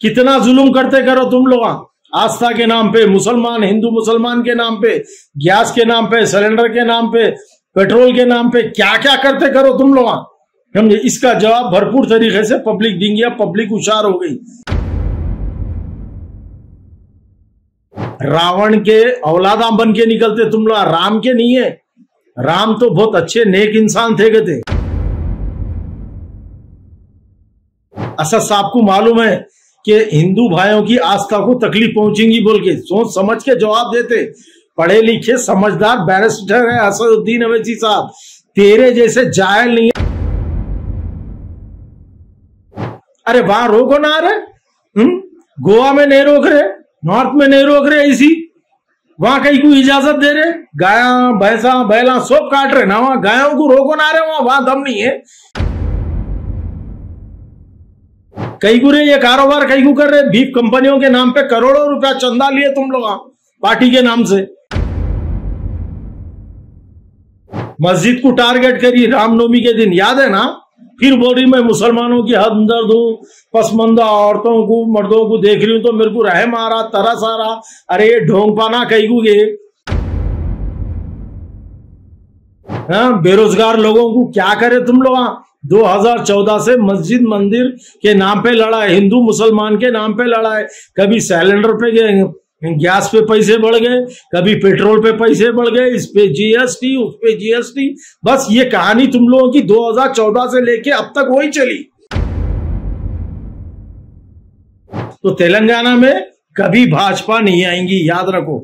कितना जुल्म करते करो तुम लोग। आस्था के नाम पे, मुसलमान हिंदू मुसलमान के नाम पे, गैस के नाम पे, सिलेंडर के नाम पे, पेट्रोल के नाम पे क्या क्या करते करो तुम लोग, समझे। इसका जवाब भरपूर तरीके से पब्लिक देंगी। पब्लिक होशियार हो गई। रावण के औलादा बन के निकलते तुम लोग, राम के नहीं है। राम तो बहुत अच्छे नेक इंसान थे गए थे। असद साहब को मालूम है कि हिंदू भाइयों की आस्था को तकलीफ पहुंचेगी बोल के सोच समझ के जवाब देते। पढ़े लिखे समझदार बैरिस्टर है असदुद्दीन अवैसी साहब, तेरे जैसे जाहिल नहीं है। अरे वहां रोको ना रहे, गोवा में नहीं रोक रहे, नॉर्थ में नहीं रोक रहे, इसी वहां कहीं को इजाजत दे रहे। गाया भैंसा बैला सब काट रहे ना, वहां गायों को रोको ना रहे, वहां दम नहीं है। कई गुरे ये कारोबार कई को कर रहे, बीफ कंपनियों के नाम पे करोड़ों रुपया चंदा लिए तुम लोग पार्टी के नाम से। मस्जिद को टारगेट करी रामनवमी के दिन, याद है ना। फिर बोल रही मैं मुसलमानों की हमदर्द हूं, पसमंदा औरतों को मर्दों को देख रही हूं तो मेरे को रहम आ रहा, तरस आ रहा। अरे ये ढोंग पाना कई को गे। बेरोजगार लोगों को क्या करे तुम लोग। 2014 से मस्जिद मंदिर के नाम पे लड़ा है, हिंदू मुसलमान के नाम पे लड़ा है। कभी सिलेंडर पे गैस पे पैसे बढ़ गए, कभी पेट्रोल पे पैसे बढ़ गए, इस पे जीएसटी, उस पे जीएसटी। बस ये कहानी तुम लोगों की 2014 से लेके अब तक वही चली। तो तेलंगाना में कभी भाजपा नहीं आएंगी, याद रखो।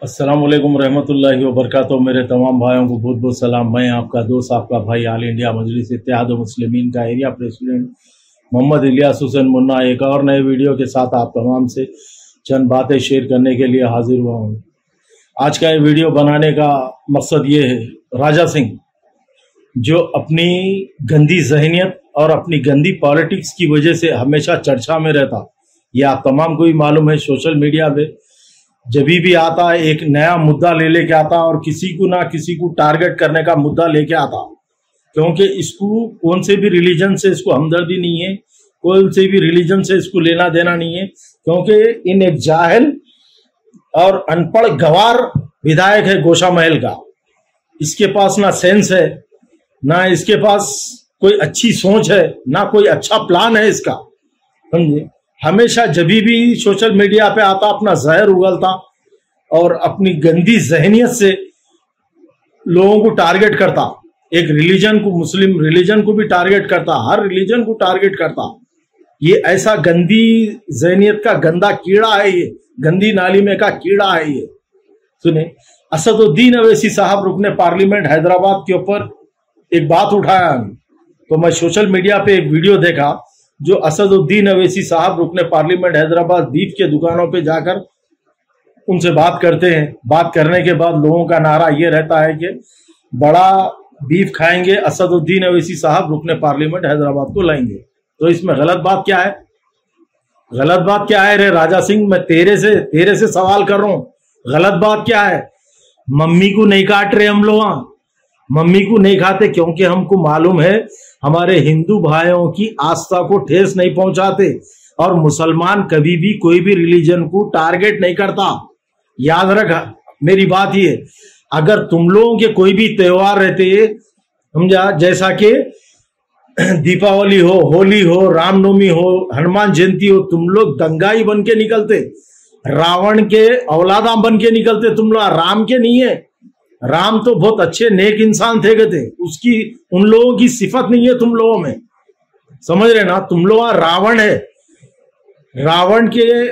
अस्सलाम वालेकुम रहमतुल्लाहि व बरकातहू। मेरे तमाम भाइयों को बहुत बहुत सलाम। मैं आपका दोस्त, आपका भाई, ऑल इंडिया मजलिस इत्तेहाद मुस्लिमीन का एरिया प्रेसिडेंट मोहम्मद इलियास हुसैन मुन्ना, एक और नए वीडियो के साथ आप तमाम से चंद बातें शेयर करने के लिए हाजिर हुआ हूँ। आज का ये वीडियो बनाने का मकसद ये है, राजा सिंह जो अपनी गंदी जहनियत और अपनी गंदी पॉलिटिक्स की वजह से हमेशा चर्चा में रहता, ये आप तमाम को ही मालूम है। सोशल मीडिया पे जब भी आता है एक नया मुद्दा ले लेके आता और किसी को ना किसी को टारगेट करने का मुद्दा लेके आता, क्योंकि इसको कौन से भी रिलीजन से इसको हमदर्दी नहीं है, कौन से भी रिलीजन से इसको लेना देना नहीं है। क्योंकि इन एक जाहिल और अनपढ़ गवार विधायक है गोशा महल का। इसके पास ना सेंस है, ना इसके पास कोई अच्छी सोच है, ना कोई अच्छा प्लान है इसका, समझे। हमेशा जब भी सोशल मीडिया पे आता अपना जहर उगलता और अपनी गंदी जहनियत से लोगों को टारगेट करता। एक रिलीजन को, मुस्लिम रिलीजन को भी टारगेट करता, हर रिलीजन को टारगेट करता। ये ऐसा गंदी जहनियत का गंदा कीड़ा है, ये गंदी नाली में का कीड़ा है ये। सुने, असदुद्दीन अवैसी साहब रुकने पार्लियामेंट हैदराबाद के ऊपर एक बात उठाया, तो मैं सोशल मीडिया पे एक वीडियो देखा जो असदुद्दीन अवैसी साहब रुकने पार्लियामेंट हैदराबाद बीफ के दुकानों पे जाकर उनसे बात करते हैं। बात करने के बाद लोगों का नारा ये रहता है कि बड़ा बीफ खाएंगे, असदुद्दीन अवैसी साहब रुकने पार्लियामेंट हैदराबाद को लाएंगे। तो इसमें गलत बात क्या है? गलत बात क्या है रे राजा सिंह? मैं तेरे से सवाल कर रहा हूं, गलत बात क्या है? मम्मी को नहीं काट रहे हम लोग, मम्मी को नहीं खाते क्योंकि हमको मालूम है हमारे हिंदू भाइयों की आस्था को ठेस नहीं पहुंचाते। और मुसलमान कभी भी कोई भी रिलीजन को टारगेट नहीं करता, याद रख मेरी बात ये। अगर तुम लोगों के कोई भी त्योहार रहते, समझा, जैसा कि दीपावली हो, होली हो, रामनवमी हो, हनुमान जयंती हो, तुम लोग दंगाई बन के निकलते, रावण के औलादा बन के निकलते तुम लोग, राम के नहीं है। राम तो बहुत अच्छे नेक इंसान थे गए थे, उसकी उन लोगों की सिफत नहीं है तुम लोगों में, समझ रहे ना। तुम लोग रावण है, रावण के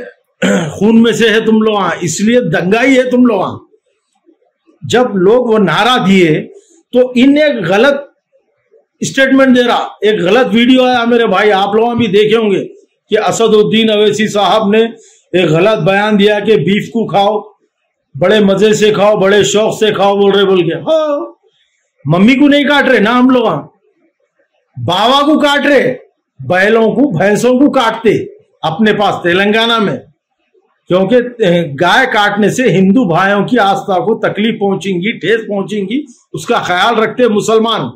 खून में से है तुम लोग, इसलिए दंगाई है तुम लोग। जब लोग वो नारा दिए तो इन एक गलत स्टेटमेंट दे रहा, एक गलत वीडियो आया मेरे भाई, आप लोग भी देखे होंगे कि असदुद्दीन अवैसी साहब ने एक गलत बयान दिया कि बीफ को खाओ, बड़े मजे से खाओ, बड़े शौक से खाओ बोल के। हाँ, मम्मी को नहीं काट रहे ना हम लोग, बाबा को काट रहे, बैलों को भैंसों को काटते अपने पास तेलंगाना में। क्योंकि गाय काटने से हिंदू भाइयों की आस्था को तकलीफ पहुंचेगी, ठेस पहुंचेगी, उसका ख्याल रखते मुसलमान।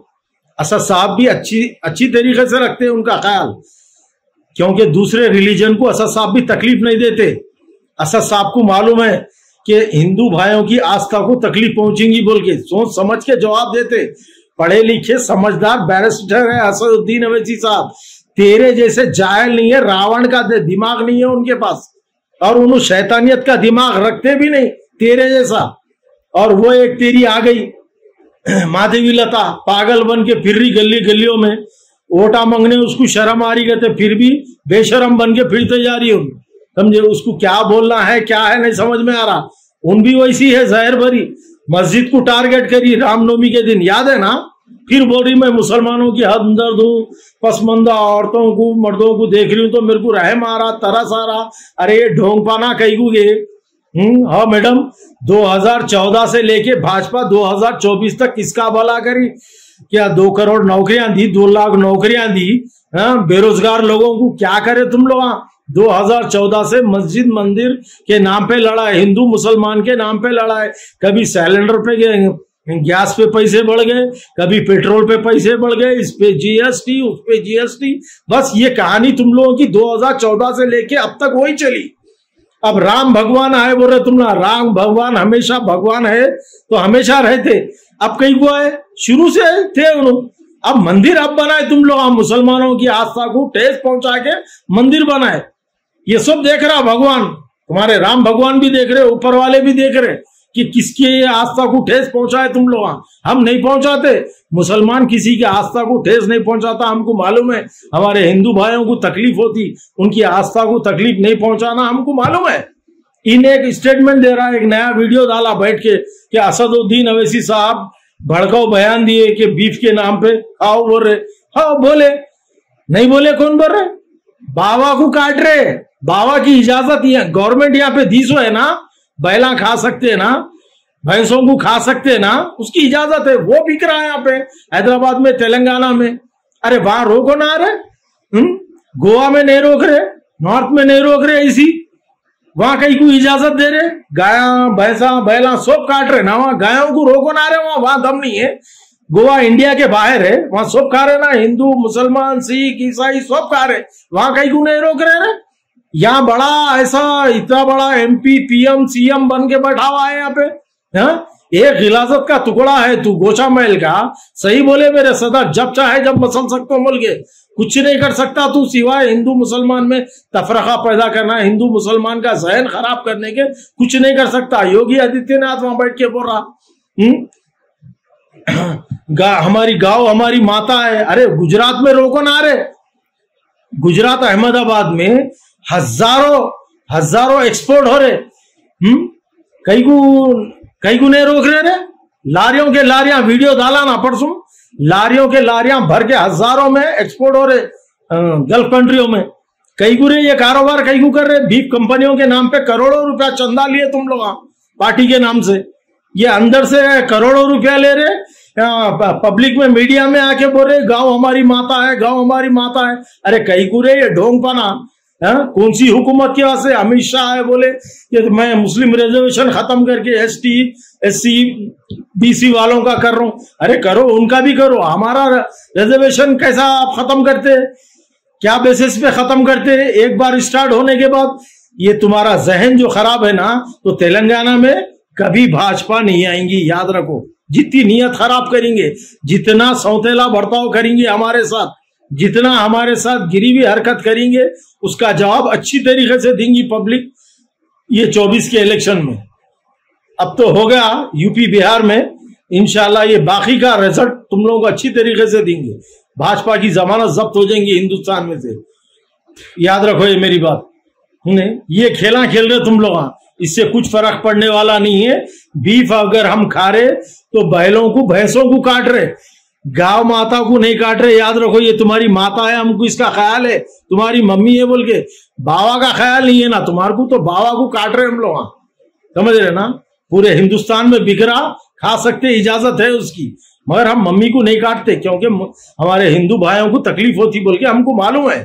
असद साहब भी अच्छी तरीके से रखते हैं उनका ख्याल, क्योंकि दूसरे रिलीजन को असद साहब भी तकलीफ नहीं देते। असद साहब को मालूम है कि हिंदू भाइयों की आस्था को तकलीफ पहुंचेगी बोल के सोच समझ के जवाब देते। पढ़े लिखे समझदार बैरिस्टर है असदुद्दीन अवैसी साहब, तेरे जैसे जाहिल नहीं है, रावण का दिमाग नहीं है उनके पास, और उन्होंने शैतानियत का दिमाग रखते भी नहीं तेरे जैसा। और वो एक तेरी आ गई माधवी लता, पागल बन के फिर रही गली गलियों में, वोटा मांगने उसको शर्म आ रही कहते, फिर भी बेशरम बन के फिरते जा रही हूं, समझे। उसको क्या बोलना है क्या है नहीं समझ में आ रहा। उन भी वैसी है जहर भरी, मस्जिद को टारगेट करी रामनवमी के दिन, याद है ना, फिर बोल रही मैं मुसलमानों की हमदर्द हूँ, पसमंदा औरतों को मर्दों को देख रही हूँ तो मेरे को रहम आ रहा, तरस आ रहा। अरे ये ढोंगपाना कहीं को गे। हाँ मैडम, 2014 से लेके भाजपा 2024 तक किसका भला करी? क्या 2 करोड़ नौकरियां दी, 2 लाख नौकरियां दी, बेरोजगार लोगों को क्या करे तुम लोग? 2014 से मस्जिद मंदिर के नाम पे लड़ा है, हिंदू मुसलमान के नाम पे लड़ा है। कभी सिलेंडर पे गैस पे पैसे बढ़ गए, कभी पेट्रोल पे पैसे बढ़ गए, इस पे जीएसटी उस पे जीएसटी, बस ये कहानी तुम लोगों की 2014 से लेके अब तक वही चली। अब राम भगवान आए बोल रहे तुम ना, राम भगवान हमेशा भगवान है तो हमेशा रहते, अब कहीं को आए, शुरू से थे उन्होंने। अब मंदिर अब बनाए तुम लोग, हम मुसलमानों की आस्था को ठेस पहुंचा के मंदिर बनाए। ये सब देख रहा भगवान, तुम्हारे राम भगवान भी देख रहे, ऊपर वाले भी देख रहे कि किसकी आस्था को ठेस पहुंचाए तुम लोग। हम नहीं पहुंचाते, मुसलमान किसी की आस्था को ठेस नहीं पहुंचाता, हमको मालूम है। हमारे हिंदू भाइयों को तकलीफ होती, उनकी आस्था को तकलीफ नहीं पहुंचाना हमको मालूम है। इन एक स्टेटमेंट दे रहा है, एक नया वीडियो डाला बैठ के कि असदुद्दीन अवैसी साहब भड़काऊ बयान दिए कि बीफ के नाम पे खाओ बोल रहे। हाँ बोले, नहीं बोले कौन बोल रहे? बाबा को काट रहे, बाबा की इजाजत गवर्नमेंट यहाँ पे दी सो है ना, बैला खा सकते हैं ना, भैंसों को खा सकते हैं ना, उसकी इजाजत है। वो बिक रहा है यहाँ पे हैदराबाद में, तेलंगाना में। अरे वहां रोको ना रहे, गोवा में नहीं रोक रहे, नॉर्थ में नहीं रोक रहे, इसी वहां कहीं को इजाजत दे रहे। गाया भैंसा बैला सब काट रहे ना, वहां गायों को रोको ना रहे, वहां दम नहीं है। गोवा इंडिया के बाहर है, वहां सब खा रहे ना, हिंदू मुसलमान सिख ईसाई सब खा रहे, वहां कहीं को नहीं रोक रहे। यहाँ बड़ा ऐसा इतना बड़ा एमपी पीएम सीएम बन के बैठा हुआ है यहाँ पे। हाँ, एक गिलाजत का टुकड़ा है तू, गोशा महल का। सही बोले मेरे सदर, जब चाहे जब मसल सकते हो बोल के, कुछ नहीं कर सकता तू सिवाय हिंदू मुसलमान में तफरका पैदा करना, हिंदू मुसलमान का जहन खराब करने के कुछ नहीं कर सकता। योगी आदित्यनाथ वहां बैठ के बोल रहा हमारी गांव हमारी माता है। अरे गुजरात में रोको ना रे, गुजरात अहमदाबाद में हजारों एक्सपोर्ट हो रहे, कहीं को नहीं रोक रहे रे। लारियों के लारियां, वीडियो डाला ना परसों, लारियों के लारियां भर के हजारों में एक्सपोर्ट हो रहे गल्फ कंट्रियों में। कहीं को रे ये कारोबार कहीं को कर रहे, बीफ कंपनियों के नाम पे करोड़ों रुपया चंदा लिए तुम लोग पार्टी के नाम से। ये अंदर से करोड़ों रुपया ले रहे, पब्लिक में मीडिया में आके बोल रहे गांव हमारी माता है, गांव हमारी माता है। अरे कहीं को रे ये ढोंगपना, कौन सी हुकूमत की वजह से? अमित शाह है बोले कि मैं मुस्लिम रिजर्वेशन खत्म करके एसटी एससी बीसी वालों का कर रहा हूं। अरे करो, उनका भी करो, हमारा रिजर्वेशन कैसा आप खत्म करते? क्या बेसिस पे खत्म करते? एक बार स्टार्ट होने के बाद ये तुम्हारा जहन जो खराब है ना, तो तेलंगाना में कभी भाजपा नहीं आएंगी, याद रखो। जितनी नीयत खराब करेंगे, जितना सौतेला बर्ताव करेंगे हमारे साथ, जितना हमारे साथ गिरीवी हरकत करेंगे, उसका जवाब अच्छी तरीके से देंगी पब्लिक ये 24 के इलेक्शन में। अब तो हो गया यूपी बिहार में, इंशाल्लाह ये बाकी का रिजल्ट तुम लोगों को अच्छी तरीके से देंगे। भाजपा की जमानत जब्त हो जाएंगी हिंदुस्तान में से, याद रखो ये मेरी बात। ये खेला खेल रहे तुम लोग, इससे कुछ फर्क पड़ने वाला नहीं है। बीफ अगर हम खा रहे तो बैलों को भैंसों को काट रहे, गांव माता को नहीं काट रहे। याद रखो ये तुम्हारी माता है, हमको इसका ख्याल है, तुम्हारी मम्मी है बोल के बाबा का ख्याल नहीं है ना तुम्हारे को, तो बाबा को काट रहे हम लोग, समझ रहे ना। पूरे हिंदुस्तान में बिखरा खा सकते, इजाजत है उसकी, मगर हम मम्मी को नहीं काटते क्योंकि हमारे हिंदू भाइयों को तकलीफ होती बोल के हमको मालूम है।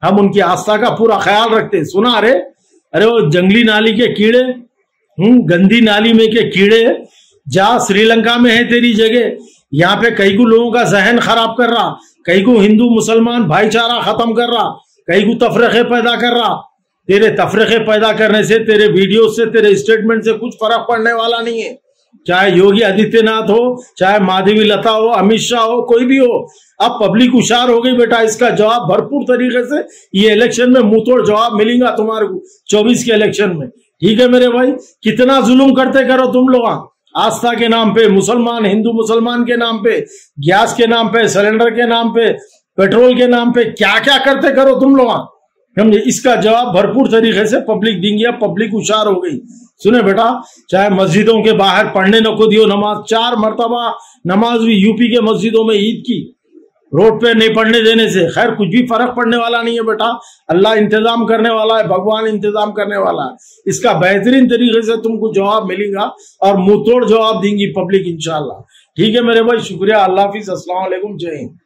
हम उनकी आस्था का पूरा ख्याल रखते। सुना अरे वो जंगली नाली के कीड़े, गंदी नाली में के कीड़े, जा श्रीलंका में है तेरी जगह, यहाँ पे कई को लोगों का जहन खराब कर रहा, कई को हिंदू मुसलमान भाईचारा खत्म कर रहा, कई को तफरीके पैदा कर रहा। तेरे तफरीके पैदा करने से, तेरे वीडियो से, तेरे स्टेटमेंट से कुछ फर्क पड़ने वाला नहीं है। चाहे योगी आदित्यनाथ हो, चाहे माधवी लता हो, अमित शाह हो, कोई भी हो, अब पब्लिक होशियार हो गई बेटा। इसका जवाब भरपूर तरीके से ये इलेक्शन में मुंहतोड़ जवाब मिलेगा तुम्हारे को 24 के इलेक्शन में। ठीक है मेरे भाई, कितना जुल्म करते करो तुम लोग, आस्था के नाम पे, मुसलमान हिंदू मुसलमान के नाम पे, गैस के नाम पे, सिलेंडर के नाम पे, पेट्रोल के नाम पे, क्या क्या करते करो तुम लोग, समझे। इसका जवाब भरपूर तरीके से पब्लिक देंगी। अब पब्लिक होशियार हो गई। सुने बेटा, चाहे मस्जिदों के बाहर पढ़ने न को दियो नमाज, 4 मरतबा नमाज भी यूपी के मस्जिदों में ईद की, रोड पे नहीं पढ़ने देने से खैर कुछ भी फर्क पड़ने वाला नहीं है बेटा। अल्लाह इंतजाम करने वाला है, भगवान इंतजाम करने वाला है। इसका बेहतरीन तरीके से तुमको जवाब मिलेगा और मुंह तोड़ जवाब देंगी पब्लिक इंशाल्लाह। ठीक है मेरे भाई, शुक्रिया, अल्लाह हाफिज, अस्सलाम वालेकुम, जय हिंद।